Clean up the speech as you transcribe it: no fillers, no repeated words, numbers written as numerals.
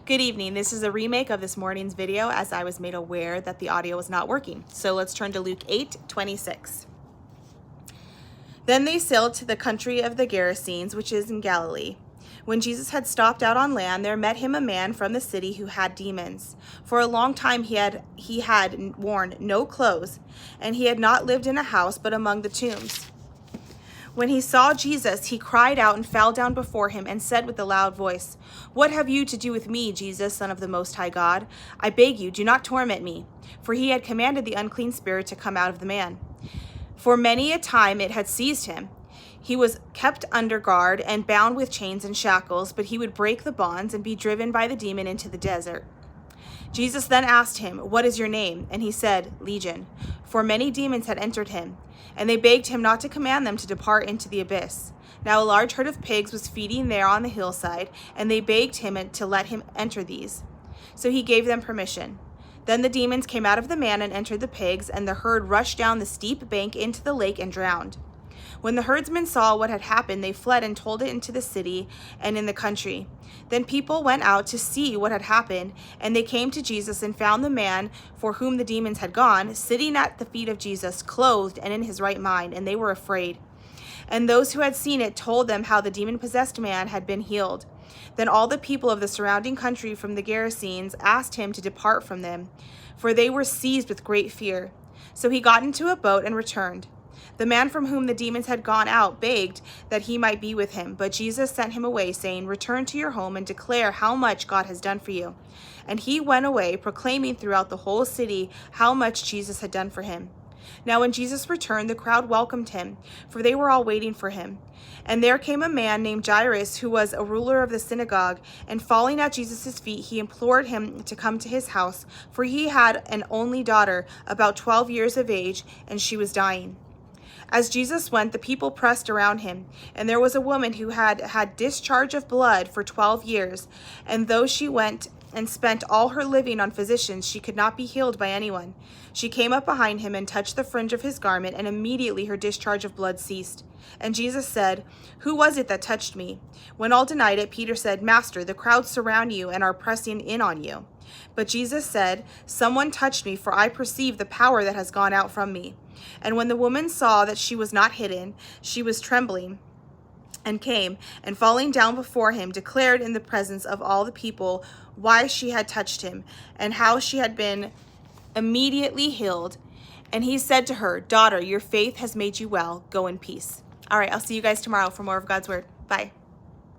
Good evening. This is a remake of this morning's video as I was made aware that the audio was not working. So let's turn to Luke 8:26. Then they sailed to the country of the Gerasenes, which is in Galilee. When Jesus had stopped out on land, there met him a man from the city who had demons. For a long time he had worn no clothes, and he had not lived in a house but among the tombs. When he saw Jesus, he cried out and fell down before him and said with a loud voice, "What have you to do with me, Jesus, Son of the Most High God? I beg you, do not torment me." For he had commanded the unclean spirit to come out of the man. For many a time it had seized him. He was kept under guard and bound with chains and shackles, but he would break the bonds and be driven by the demon into the desert. Jesus then asked him, "What is your name?" And he said, "Legion," for many demons had entered him. And they begged him not to command them to depart into the abyss. Now a large herd of pigs was feeding there on the hillside, and they begged him to let him enter these. So he gave them permission. Then the demons came out of the man and entered the pigs, and the herd rushed down the steep bank into the lake and drowned. When the herdsmen saw what had happened, they fled and told it into the city and in the country. Then people went out to see what had happened, and they came to Jesus and found the man for whom the demons had gone, sitting at the feet of Jesus, clothed and in his right mind, and they were afraid. And those who had seen it told them how the demon-possessed man had been healed. Then all the people of the surrounding country from the Gerasenes asked him to depart from them, for they were seized with great fear. So he got into a boat and returned. The man from whom the demons had gone out begged that he might be with him, but Jesus sent him away, saying, "Return to your home and declare how much God has done for you." And he went away, proclaiming throughout the whole city how much Jesus had done for him. Now when Jesus returned, the crowd welcomed him, for they were all waiting for him. And there came a man named Jairus, who was a ruler of the synagogue, and falling at Jesus' feet, he implored him to come to his house, for he had an only daughter, about 12 years of age, and she was dying. As Jesus went, the people pressed around him, and there was a woman who had had discharge of blood for 12 years, and though she went and spent all her living on physicians, she could not be healed by anyone. She came up behind him and touched the fringe of his garment, and immediately her discharge of blood ceased. And Jesus said, "Who was it that touched me?" When all denied it, Peter said, "Master, the crowds surround you and are pressing in on you." But Jesus said, "Someone touched me, for I perceive the power that has gone out from me." And when the woman saw that she was not hidden, she was trembling, and came, and falling down before him, declared in the presence of all the people why she had touched him, and how she had been immediately healed. And he said to her, "Daughter, your faith has made you well. Go in peace." All right, I'll see you guys tomorrow for more of God's Word. Bye.